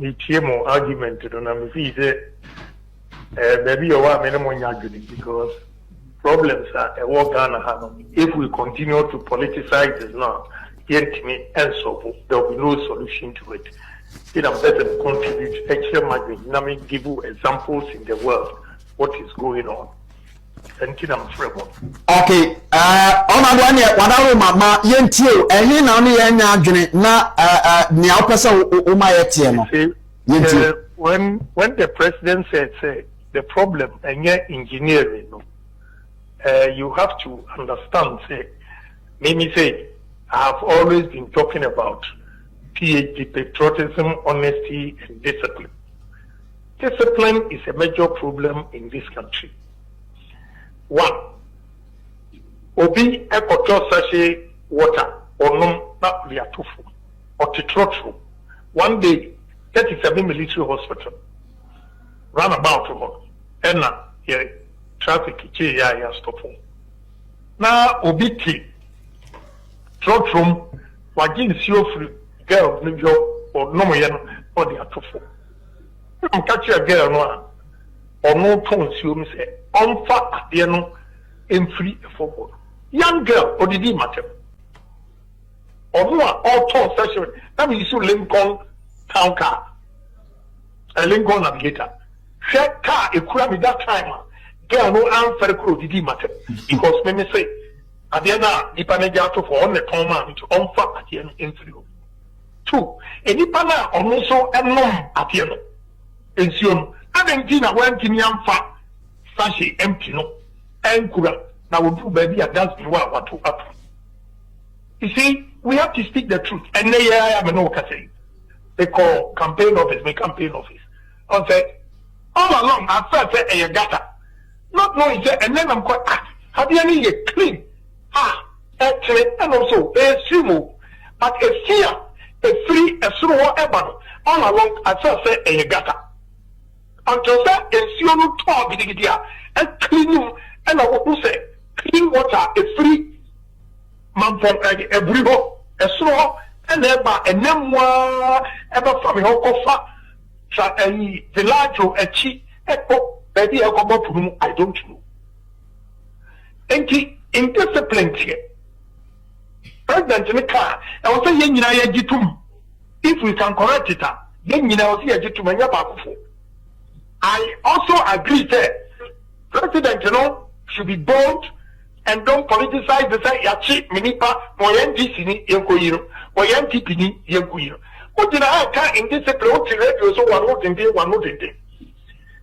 the TMO argument, and I'm maybe you are minimum argument because problems are a war Ghana. If we continue to politicize this now, yet me and so there will be no solution to it. It doesn't contribute extra money. Let me give you examples in the world what is going on. Okay. Mama yentio ehi na oni yenya adwene na nia opese o ma yetie no. When the president said the problem engineering no, you have to understand say I have always been talking about PhD patriotism, honesty and discipline. Discipline is a major problem in this country. One, obi ekoto sachet water or no not liatufu or titrotro. One day, 37 military hospital run about and traffic stop. Now obi ti trotrum wagin sio free girl or no yen or the atufu. I'm catching a girl no or no tone sio say on fat the no in free football. Young girl or did it matter? Or more all tone session. That means you Lincoln town car. A Lincoln navigator. Share car a crab that time. Girl no answer crew did it matter. Because when me say at the end the panager for on the town man to on fat at the end in free. Two, any pana also a nom at the end. And so I didn't dinner when Tinian fat sashi empty no and kura now we do baby a dance what to happen. You see, we have to speak the truth. And they I am no say they call campaign office, my campaign office. I said all along I felt a gata. Not knowing that and then I'm quite have you any clean? Actually and also a sumo, but a fear, a free, a slow ebon. All along I felt a gata. Until that is you no talk and clean and I will say clean water is free man from every home a slow and ever and then one ever from your offer a village or a cheap echo baby I don't know. And in discipline here President in the car I was saying if we can correct it then you know see a gentleman. I also agree that President, should be bold and don't politicize the say yachi minipa moyendisi yenkoyiro moyenditi ni yenkoyiro. What did I can in this approach radio so one would day.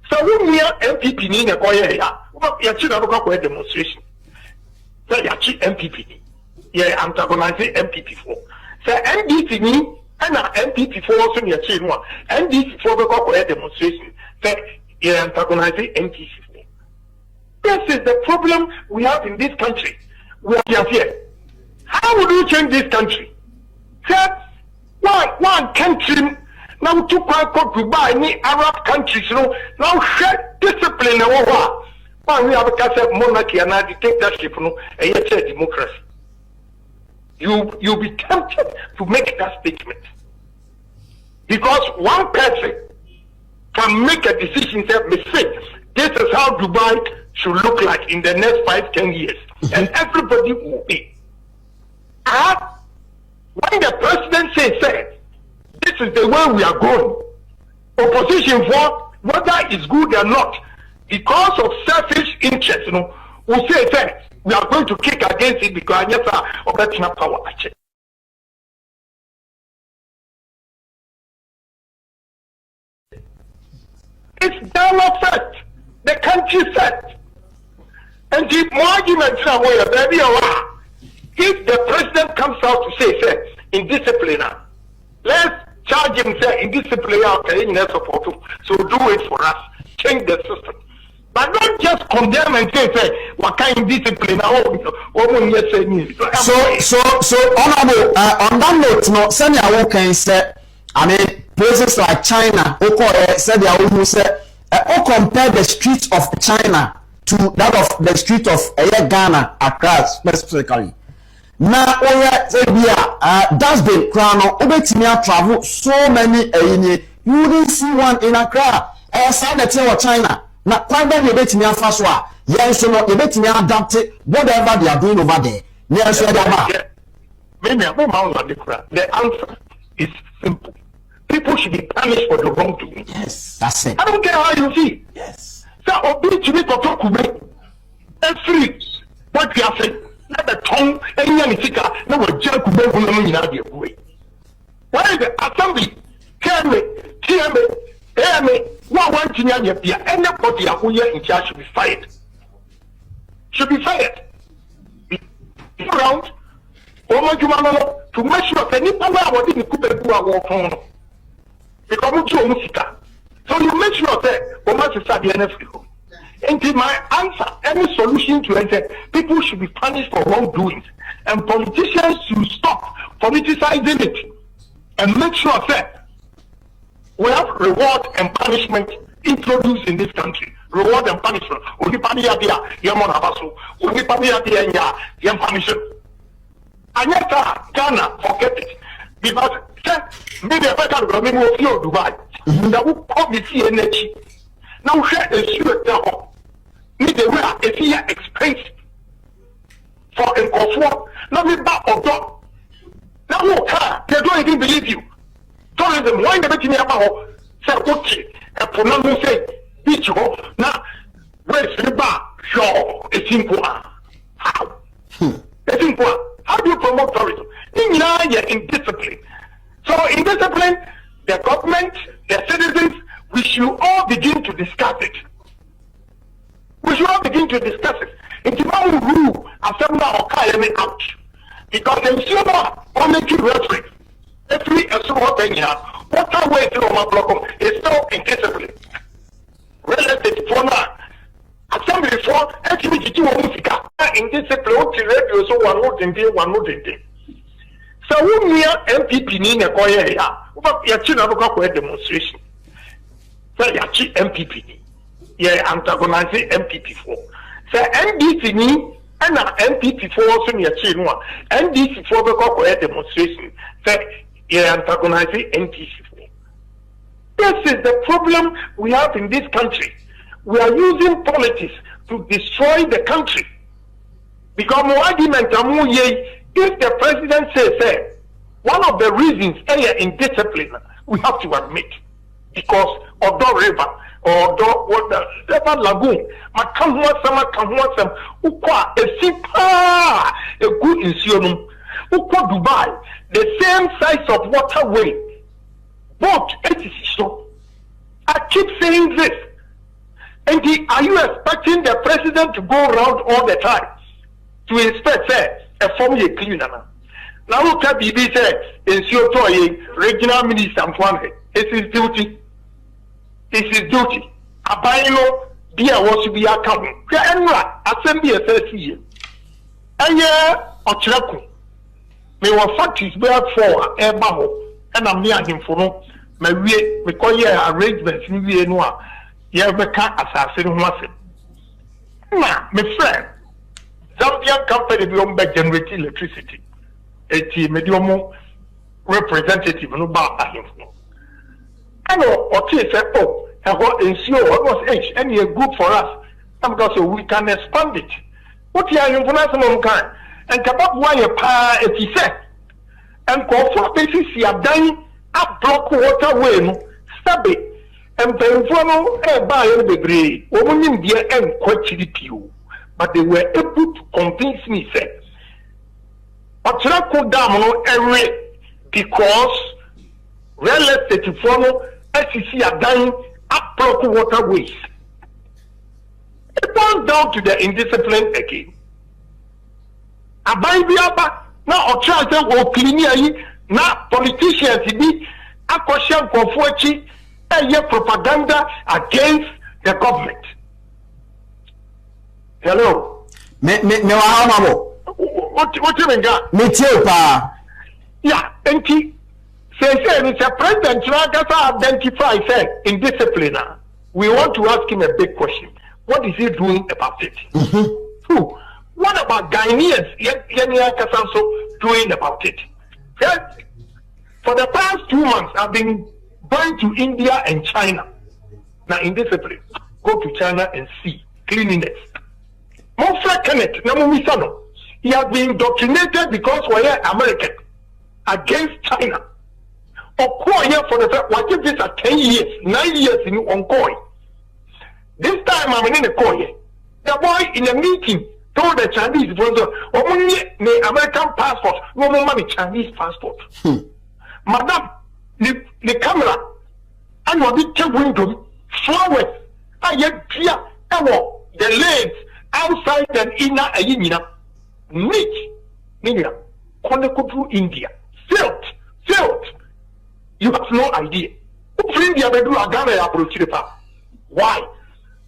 So when we are MPP ni na koye ya, yachi na ko demonstration. Say yachi MPP ni. Yeah, antagonizing MPP for. Say NDC ni and MPP for also yachi no. NDC for ko demonstration. Say yeah, antagonizing MPP. This is the problem we have in this country. We are here. How would you change this country? Say, one country now to Dubai, any Arab countries, now share discipline over. Why we have a caste monarchy and a dictatorship, and yet a democracy. You'll be tempted to make that statement. Because one person can make a decision that mistake. This is how Dubai should look like in the next 5-10 years. And everybody will be. When the president says, this is the way we are going, opposition for whether it's good or not, because of selfish interest, will say, we are going to kick against it because of that power. It's dialogue first. The country set. And the arguments are where baby if the president comes out to say in discipline, let's charge him in discipline support. So do it for us. Change the system. But don't just condemn and say what kind of discipline so honorable on that note no send your can say I mean places like China said they say compare the streets of China to that of the street of Ghana, Accra specifically. Now, that's been crown travel so many you wouldn't see one in Accra. Outside the tail of China. Now, quite then you bet me a fast one. Yes, you know, you bet me adapt it, whatever they are doing over there. Yes, the answer is simple. People should be punished for the wrongdoing. Yes, that's it. I don't care how you feel. Yes. So, obey to me to talk to me. Every what you are saying, let the tongue and Yanika never jerk to me in the way. Why the assembly? Hear me, one thing, anybody who is in charge should be fired. Should be fired. Be around. To make sure that any power within the Kuba walk on. Because so you make sure that Omas is at the NFL. And my answer, any solution to it, people should be punished for wrongdoings. And politicians should stop politicizing it. And make sure that we have reward and punishment introduced in this country. Reward and punishment. Only punishment. And yet, Ghana, forget it. Because maybe a better government will feel Dubai. That will probably see energy. Now, share a sure tell. Need the way if he expensive for a comfort. Not me back or dog. Now, they don't even believe you. Tourism, why the betting about say, okay, and pronounce say, beach now, where's the bar? Sure, it's simple. How? It's simple. How do you promote tourism? In discipline. So in discipline, the government, the citizens, we should all begin to discuss it. We should all begin to discuss it. It's about rule, assembly or carry out. Because in Singapore, only two referees. Every small thing here, what way to my block is still in discipline. Relative for now. Assembly for actually in discipline to radio so one more day. So we near MPP in a coyer here, but Yachina demonstration. So Yachi MPP, antagonizing MPP for. So NDC ni and MPP for also near Chinua, NDC for the demonstration. So antagonizing NDC for. This is the problem we have in this country. We are using politics to destroy the country. Because my argument, if the president says, one of the reasons in discipline, we have to admit, because of the river or the river lagoon, a good insurance, Dubai, the same size of waterway, both so. I keep saying this. And are you expecting the president to go around all the time to inspect a formula cleaner? Now look at BB said in Siotoye, regional minister it's his duty. It's his duty. Abayino Bia was to be accounting. Assembly SSC. And yeah, Ochraku. May one factories bear for a bubble, and I'm near him for no. We call you arrangements in the Noir. You have a car assassin massive. My friend, Zambian company beyond back generate electricity. A medium representative no bar him. I know what he said, oh, and what ensure what was H and you're good for us. And because we can expand it. What you are in for kind and Kabab wire pa if he said. And call for basis you have done a block waterway, stab it. And Penfono buy the degree, woman in the end quite cheap, but they were able to convince me, said, but Trako Damano every because real estate follow SEC are dying up proper waterways. It boils down to the indiscipline again. A Bible now or try to clean now politicians be a question for 40. Propaganda against the government. Hello. What you mean, God? Me too, pa. Yeah, and he says it's a president to identify in discipline. We want to ask him a big question. What is he doing about it? Two. What about Ghanaians? Also doing about it? For the past 2 months, I've been going to India and China. Now, indiscipline, go to China and see cleanliness. He has been indoctrinated because we're American against China. Or for the what if this are 10 years, 9 years in Ongoing? This time I'm in a coy. The boy in a meeting told the Chinese brother, the American passport, no more money Chinese passport. Madam, the camera, and what did the window, flowers, I yet clear, the legs outside and inner a yina. Neat, India, Konekutu, India, filled. You have no idea. India, they do a Ghana approach. Why?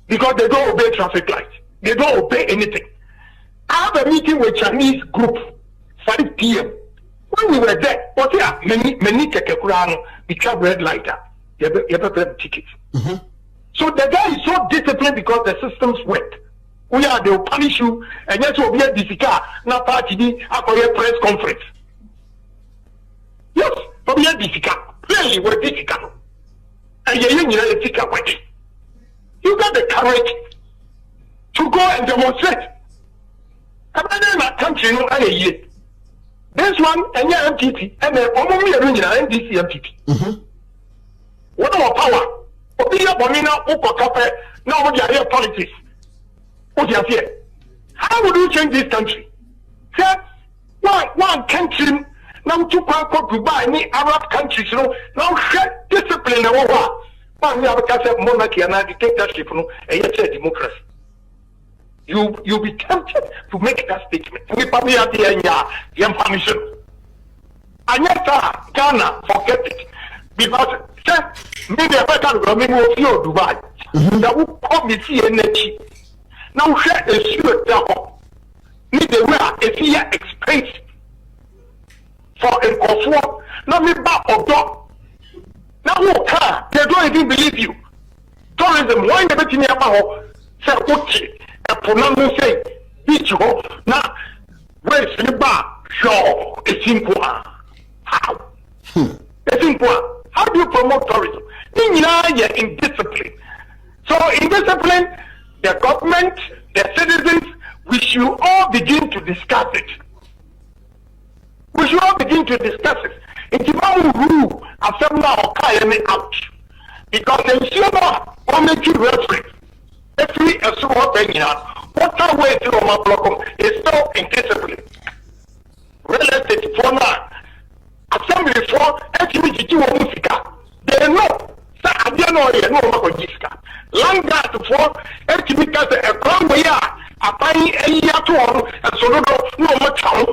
Because they don't obey traffic lights. They don't obey anything. I have a meeting with Chinese group, 5 p.m. When we were there, but yeah, many kekekurano become red lighter. You have a ticket. So the guy is so disciplined because the systems work. They will punish you, and yes, will be a difficult. Now, party, after a press conference. Yes, will be a difficult. Really, we're difficult. And you got the courage to go and demonstrate. I'm not in my country, no, this one, and your MPP, and then only a NDC MPP. What our power? Obia Bonina, Oko Cafe, now we are here politics. What you have here? How would you change this country? Say, one country, now to buy any Arab countries, you know, now share discipline the war. Man, we have a case of monarchy and a dictatorship, you know, and yet a democracy. You'll be tempted to make that statement. We probably have the information. And yet, Ghana, forget it. Because, maybe a better government will feel Dubai. That will come with energy. Now, share a sure devil. Need the way a fear expensive for a comfort. Now, me back or dog. Now, they don't even believe you. Tourism, why never tell me about say, okay, and pronounce say, beach ho. Now, where's the bar? Sure, it's simple. How? It's simple. How do you promote tourism? In discipline. So, in discipline, the government, the citizens, we should all begin to discuss it. We should all begin to discuss it. It's about rule, assembly or carry out. Because the ensure or make you reference. Every assume penny, what way to my block is still in discipline. Real estate for now. Assembly for every musica. They know. I don't know you know what musica. Land that for every because a crown way a buying a year to all and so no much out.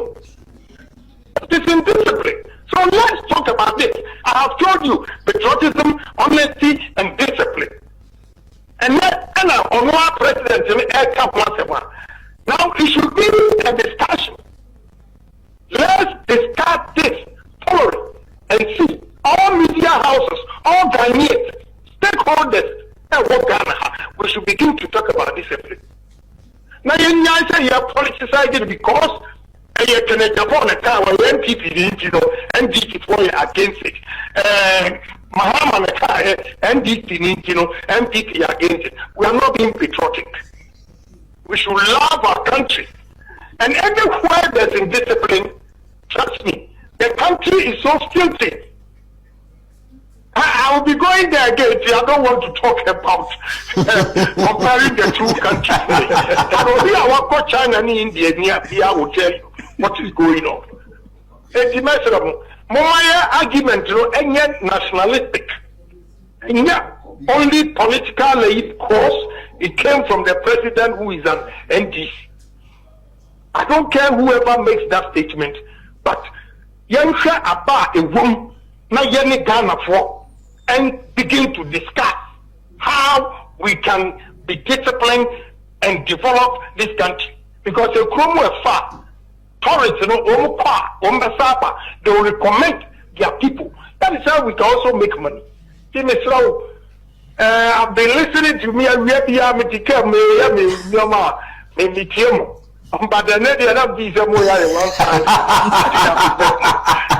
It is in discipline. So let's talk about this. I have told you patriotism, honesty, and discipline. And then on our president now it should be a discussion. Let's discuss this thoroughly and see all media houses, all Ghanaians, stakeholders, and what Ghana. We should begin to talk about discipline. Now you say you are politicized because you can Japan a car where NPP NDP for against it. Mahama a car NDP MPP against it. We are not being patriotic. We should love our country. And everywhere there's indiscipline, trust me, the country is so filthy. I will be going there again. I don't want to talk about comparing the two countries. But only our China and India I will tell you what is going on. It's a measurable. More argument, and yet nationalistic. And yet only politically cause it came from the president who is an NDC. I don't care whoever makes that statement, but Yansha about a woman, na yeni Ghana for. And begin to discuss how we can be disciplined and develop this country. Because the Kromo is far. Tourists, they will recommend their people. That is how we can also make money. I've been listening to me and we have but the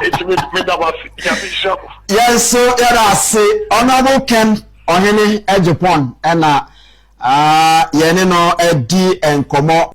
It's me that was Bishop. Yes, so yeah, say Honorable Ken Ohene Agaypong and yene no edi enkomo